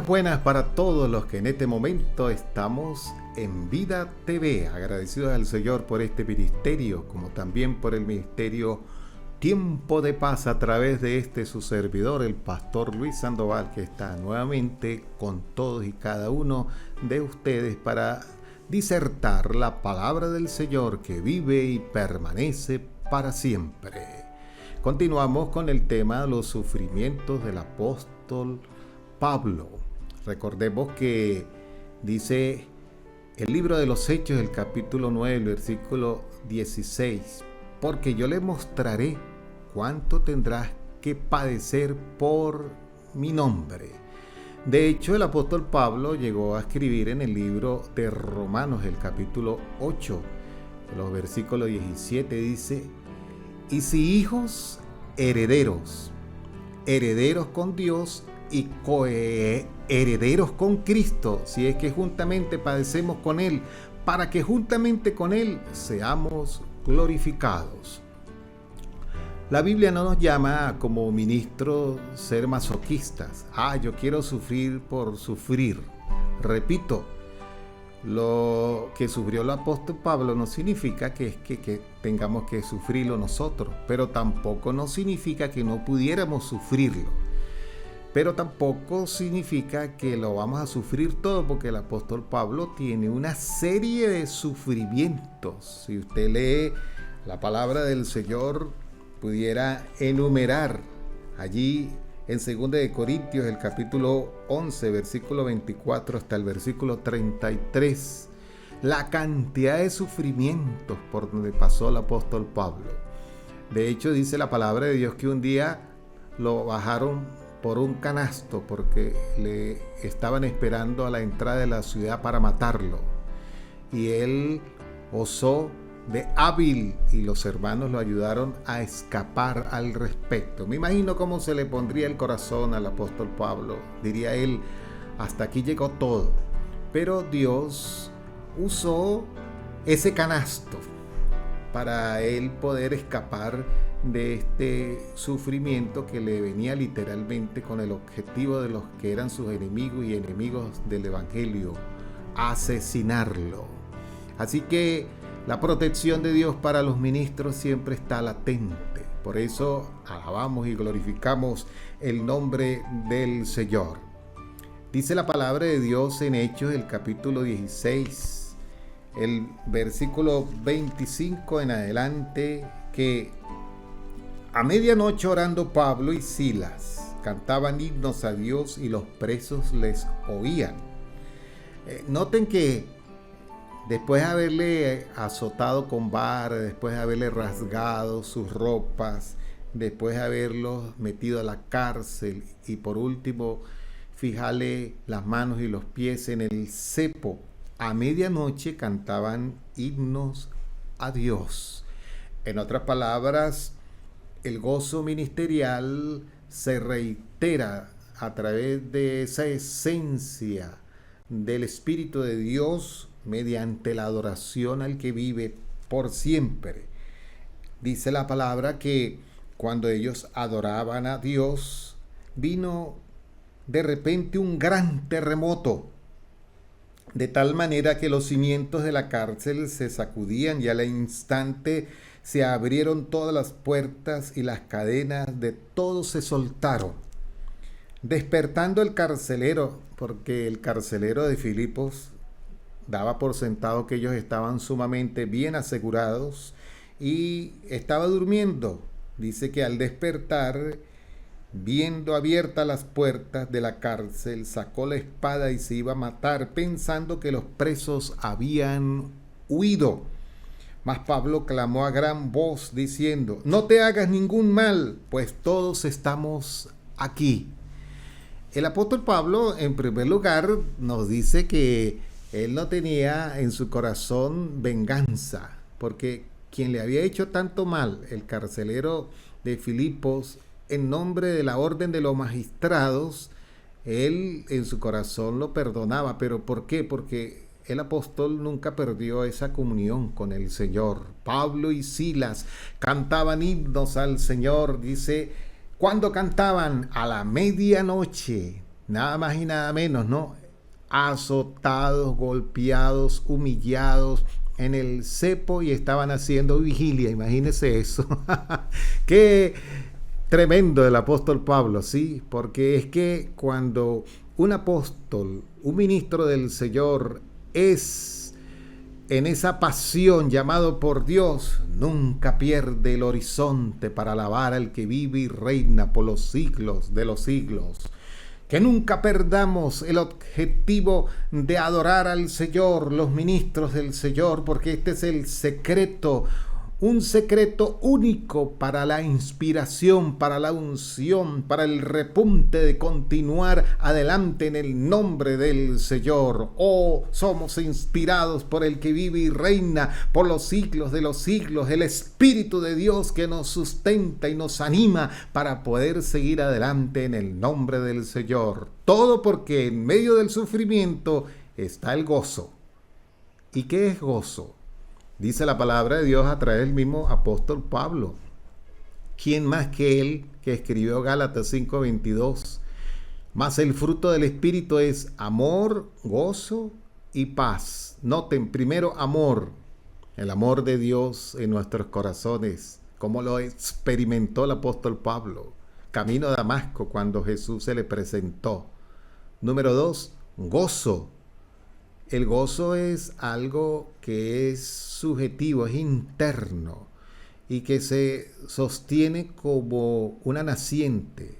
Buenas para todos los que en este momento estamos en Vida TV, agradecidos al Señor por este ministerio, como también por el ministerio Tiempo de Paz a través de su servidor, el pastor Luis Sandoval, que está nuevamente con todos y cada uno de ustedes para disertar la palabra del Señor que vive y permanece para siempre. Continuamos con el tema de los sufrimientos del apóstol Pablo. Recordemos que dice el libro de los Hechos, el capítulo 9, el versículo 16, porque yo le mostraré cuánto tendrás que padecer por mi nombre. De hecho, el apóstol Pablo llegó a escribir en el libro de Romanos, el capítulo 8, los versículos 17, dice, y si hijos, herederos, herederos con Dios y coherederos con Cristo, si es que juntamente padecemos con Él, para que juntamente con Él seamos glorificados. La Biblia no nos llama como ministros ser masoquistas. Yo quiero sufrir por sufrir. Repito, lo que sufrió el apóstol Pablo no significa que tengamos que sufrirlo nosotros, pero tampoco no significa que no pudiéramos sufrirlo. Pero tampoco significa que lo vamos a sufrir todo, porque el apóstol Pablo tiene una serie de sufrimientos. Si usted lee la palabra del Señor, pudiera enumerar allí en 2 de Corintios, el capítulo 11, versículo 24 hasta el versículo 33, la cantidad de sufrimientos por donde pasó el apóstol Pablo. De hecho, dice la palabra de Dios que un día lo bajaron por un canasto porque le estaban esperando a la entrada de la ciudad para matarlo, y él osó de hábil y los hermanos lo ayudaron a escapar al respecto. Me imagino cómo se le pondría el corazón al apóstol Pablo. Diría él, hasta aquí llegó todo, pero Dios usó ese canasto para él poder escapar de este sufrimiento que le venía literalmente con el objetivo de los que eran sus enemigos y enemigos del evangelio, asesinarlo. Así que la protección de Dios para los ministros siempre está latente. Por eso alabamos y glorificamos el nombre del Señor. Dice la palabra de Dios en Hechos, el capítulo 16, el versículo 25 en adelante, que a medianoche orando Pablo y Silas cantaban himnos a Dios y los presos les oían. Noten que después de haberle azotado con vara, después de haberle rasgado sus ropas, después de haberlos metido a la cárcel y por último fijarle las manos y los pies en el cepo, a medianoche cantaban himnos a Dios. En otras palabras, el gozo ministerial se reitera a través de esa esencia del Espíritu de Dios mediante la adoración al que vive por siempre. Dice la palabra que cuando ellos adoraban a Dios, vino de repente un gran terremoto, de tal manera que los cimientos de la cárcel se sacudían y al instante se abrieron todas las puertas y las cadenas de todos se soltaron. Despertando el carcelero, porque el carcelero de Filipos daba por sentado que ellos estaban sumamente bien asegurados y estaba durmiendo. Dice que al despertar, viendo abiertas las puertas de la cárcel, sacó la espada y se iba a matar, pensando que los presos habían huido. Mas Pablo clamó a gran voz diciendo: no te hagas ningún mal, pues todos estamos aquí. El apóstol Pablo, en primer lugar, nos dice que él no tenía en su corazón venganza, porque quien le había hecho tanto mal, el carcelero de Filipos, en nombre de la orden de los magistrados, él en su corazón lo perdonaba. ¿Pero por qué? Porque el apóstol nunca perdió esa comunión con el Señor. Pablo y Silas cantaban himnos al Señor, dice, ¿cuándo cantaban? A la medianoche, nada más y nada menos, ¿no? Azotados, golpeados, humillados en el cepo y estaban haciendo vigilia, imagínense eso. Qué tremendo el apóstol Pablo, sí, porque es que cuando un apóstol, un ministro del Señor es en esa pasión llamado por Dios, nunca pierde el horizonte para alabar al que vive y reina por los siglos de los siglos. Que nunca perdamos el objetivo de adorar al Señor, los ministros del Señor, porque este es el secreto, un secreto único para la inspiración, para la unción, para el repunte de continuar adelante en el nombre del Señor. Oh, somos inspirados por el que vive y reina por los siglos de los siglos, el Espíritu de Dios que nos sustenta y nos anima para poder seguir adelante en el nombre del Señor. Todo porque en medio del sufrimiento está el gozo. ¿Y qué es gozo? Dice la palabra de Dios a través del mismo apóstol Pablo. ¿Quién más que él que escribió Gálatas 5:22? Mas el fruto del Espíritu es amor, gozo y paz. Noten, primero amor, el amor de Dios en nuestros corazones, como lo experimentó el apóstol Pablo, camino a Damasco cuando Jesús se le presentó. Número 2, gozo. El gozo es algo que es subjetivo, es interno y que se sostiene como una naciente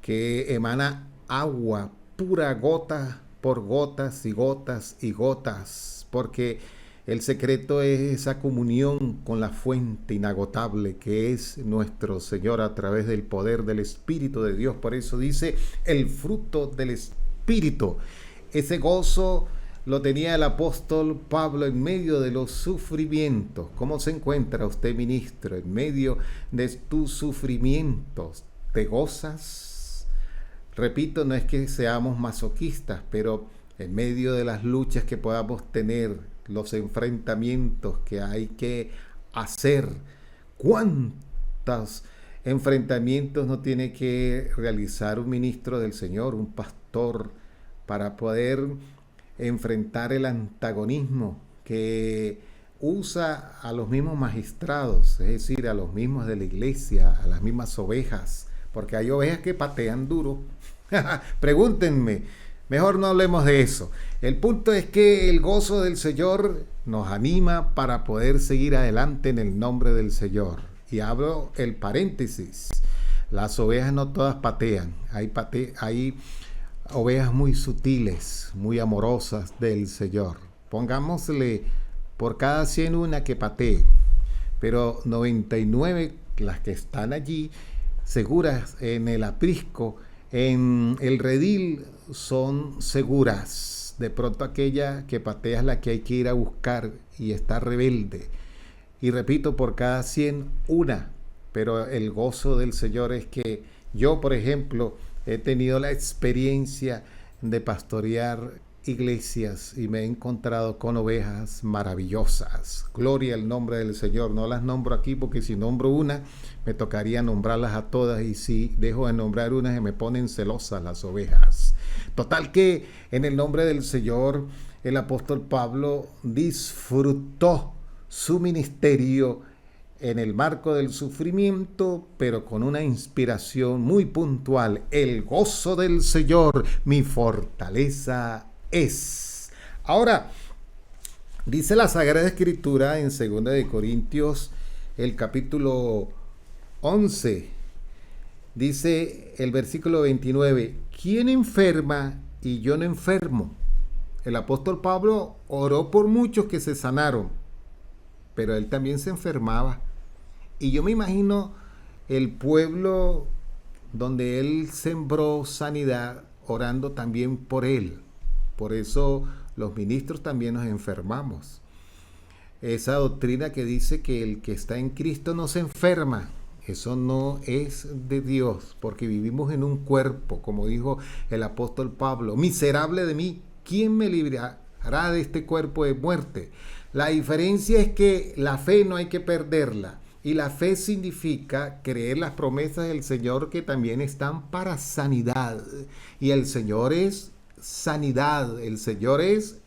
que emana agua pura gota por gotas y gotas y gotas, porque el secreto es esa comunión con la fuente inagotable que es nuestro Señor a través del poder del Espíritu de Dios. Por eso dice el fruto del Espíritu. Ese gozo lo tenía el apóstol Pablo en medio de los sufrimientos. ¿Cómo se encuentra usted, ministro, en medio de tus sufrimientos? ¿Te gozas? Repito, no es que seamos masoquistas, pero en medio de las luchas que podamos tener, los enfrentamientos que hay que hacer, ¿cuántos enfrentamientos no tiene que realizar un ministro del Señor, un pastor, para poder enfrentar el antagonismo que usa a los mismos magistrados, es decir, a los mismos de la iglesia, a las mismas ovejas, porque hay ovejas que patean duro? Pregúntenme, mejor no hablemos de eso. El punto es que el gozo del Señor nos anima para poder seguir adelante en el nombre del Señor. Y abro el paréntesis, las ovejas no todas patean, hay ovejas muy sutiles, muy amorosas del Señor. Pongámosle por cada 100 una que patee, pero 99, las que están allí seguras en el aprisco, en el redil, son seguras. De pronto aquella que patea es la que hay que ir a buscar y está rebelde. Y repito, por cada 100 una, pero el gozo del Señor es que yo, por ejemplo, he tenido la experiencia de pastorear iglesias y me he encontrado con ovejas maravillosas. Gloria al nombre del Señor. No las nombro aquí porque si nombro una me tocaría nombrarlas a todas, y si dejo de nombrar una se me ponen celosas las ovejas. Total que en el nombre del Señor el apóstol Pablo disfrutó su ministerio en el marco del sufrimiento, pero con una inspiración muy puntual. El gozo del Señor, mi fortaleza es. Ahora, dice la Sagrada Escritura en 2 de Corintios, el capítulo 11, dice el versículo 29, ¿quién enferma y yo no enfermo? El apóstol Pablo oró por muchos que se sanaron, pero él también se enfermaba. Y yo me imagino el pueblo donde él sembró sanidad orando también por él. Por eso los ministros también nos enfermamos. esa doctrina que dice que el que está en Cristo no se enferma. Eso no es de Dios, porque vivimos en un cuerpo, como dijo el apóstol Pablo: miserable de mí, ¿quién me librará de este cuerpo de muerte? La diferencia es que la fe no hay que perderla. Y la fe significa creer las promesas del Señor, que también están para sanidad. Y el Señor es sanidad, el Señor es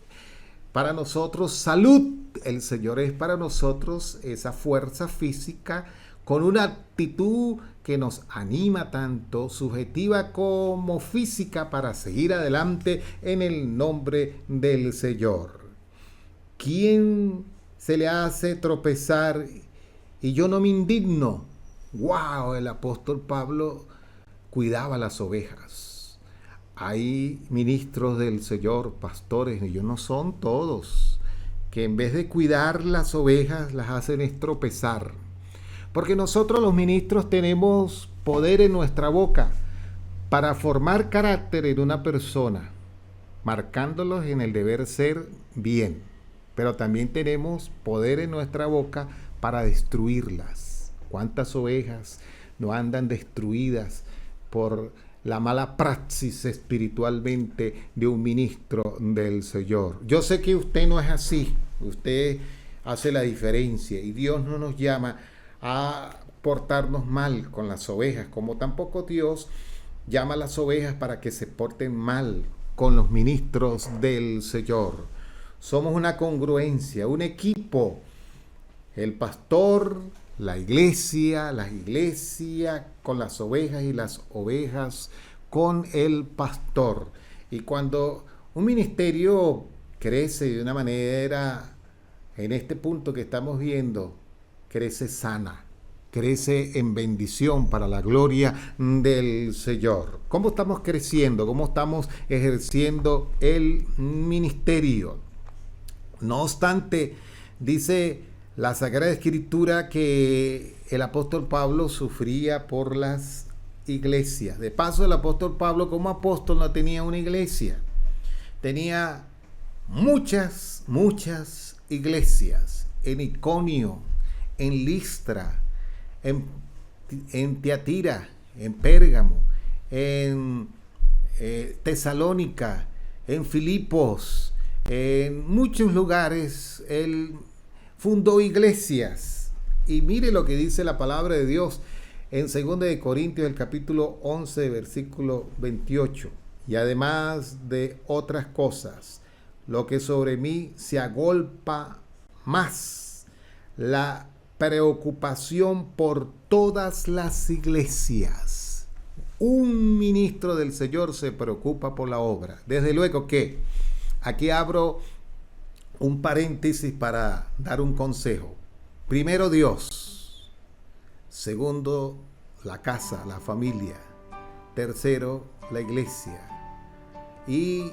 para nosotros salud, el Señor es para nosotros esa fuerza física con una actitud que nos anima tanto subjetiva como física para seguir adelante en el nombre del Señor. ¿Quién se le hace tropezar y yo no me indigno? ¡Wow! El apóstol Pablo cuidaba las ovejas. Hay ministros del Señor, pastores, y ellos no son todos, que en vez de cuidar las ovejas las hacen estropezar. Porque nosotros los ministros tenemos poder en nuestra boca para formar carácter en una persona, marcándolos en el deber ser bien. Pero también tenemos poder en nuestra boca para destruirlas. ¿Cuántas ovejas no andan destruidas por la mala praxis espiritualmente de un ministro del Señor? Yo sé que usted no es así, usted hace la diferencia y Dios no nos llama a portarnos mal con las ovejas, como tampoco Dios llama a las ovejas para que se porten mal con los ministros del Señor. Somos una congruencia, un equipo. El pastor, la iglesia con las ovejas y las ovejas con el pastor. Y cuando un ministerio crece de una manera, en este punto que estamos viendo, crece sana, crece en bendición para la gloria del Señor. ¿Cómo estamos creciendo? ¿Cómo estamos ejerciendo el ministerio? No obstante, dice la Sagrada Escritura que el apóstol Pablo sufría por las iglesias. De paso, el apóstol Pablo como apóstol no tenía una iglesia. Tenía muchas iglesias en Iconio, en Listra, en Tiatira, en Pérgamo, en Tesalónica, en Filipos. En muchos lugares él fundó iglesias. Y mire lo que dice la palabra de Dios en 2 de Corintios, el capítulo 11, versículo 28. Y además de otras cosas, lo que sobre mí se agolpa más, la preocupación por todas las iglesias. Un ministro del Señor se preocupa por la obra. Desde luego que aquí abro un paréntesis para dar un consejo. Primero, Dios. Segundo, la casa, la familia. Tercero, la iglesia. Y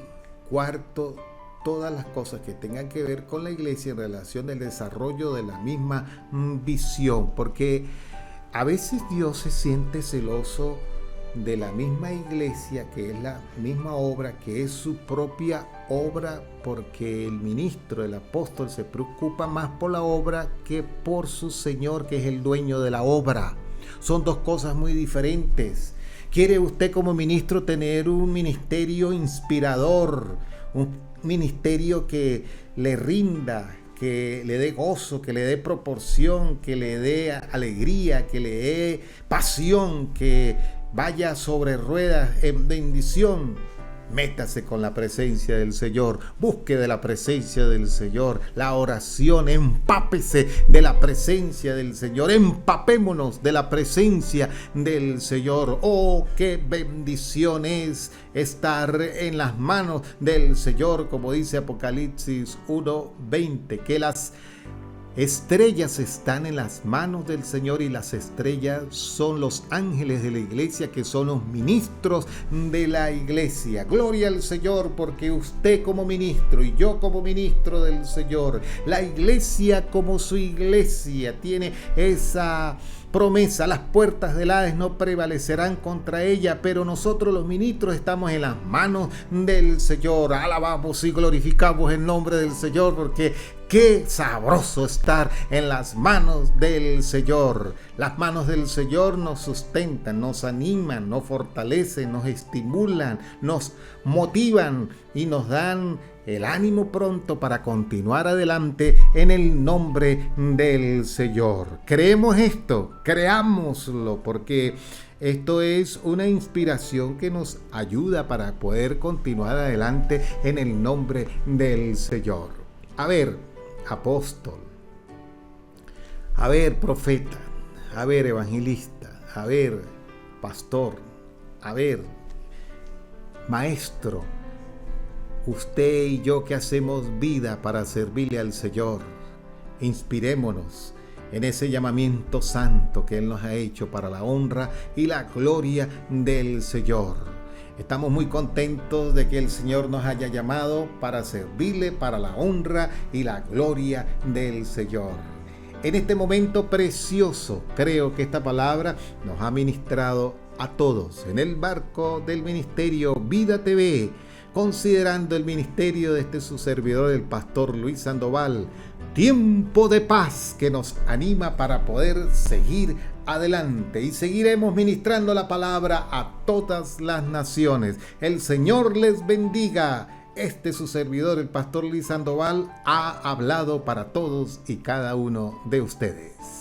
cuarto, todas las cosas que tengan que ver con la iglesia en relación al desarrollo de la misma visión. Porque a veces Dios se siente celoso de la misma iglesia, que es la misma obra, que es su propia obra, porque el ministro, el apóstol, se preocupa más por la obra que por su Señor, que es el dueño de la obra. Son dos cosas muy diferentes. ¿Quiere usted como ministro tener un ministerio inspirador, un ministerio que le rinda, que le dé gozo, que le dé proporción, que le dé alegría, que le dé pasión, que vaya sobre ruedas en bendición? Métase con la presencia del Señor, busque de la presencia del Señor, la oración, empápese de la presencia del Señor, empapémonos de la presencia del Señor. Oh, qué bendición es estar en las manos del Señor, como dice Apocalipsis 1:20, que las estrellas están en las manos del Señor y las estrellas son los ángeles de la iglesia, que son los ministros de la iglesia. Gloria al Señor, porque usted como ministro y yo como ministro del Señor, la iglesia como su iglesia tiene esa promesa: las puertas del Hades no prevalecerán contra ella. Pero nosotros los ministros estamos en las manos del Señor. Alabamos y glorificamos el nombre del Señor, porque Qué sabroso estar en las manos del Señor. Las manos del Señor nos sustentan, nos animan, nos fortalecen, nos estimulan, nos motivan y nos dan el ánimo pronto para continuar adelante en el nombre del Señor. ¿Creemos esto? Creámoslo, porque esto es una inspiración que nos ayuda para poder continuar adelante en el nombre del Señor. A ver, apóstol, a ver, profeta, a ver, evangelista, a ver, pastor, a ver, maestro, usted y yo que hacemos vida para servirle al Señor, inspirémonos en ese llamamiento santo que Él nos ha hecho para la honra y la gloria del Señor. Estamos muy contentos de que el Señor nos haya llamado para servirle para la honra y la gloria del Señor. En este momento precioso, creo que esta palabra nos ha ministrado a todos en el barco del ministerio Vida TV, considerando el ministerio de su servidor, el pastor Luis Sandoval. Tiempo de paz que nos anima para poder seguir adelante, y seguiremos ministrando la palabra a todas las naciones. El Señor les bendiga. Su servidor, el pastor Luis Sandoval, ha hablado para todos y cada uno de ustedes.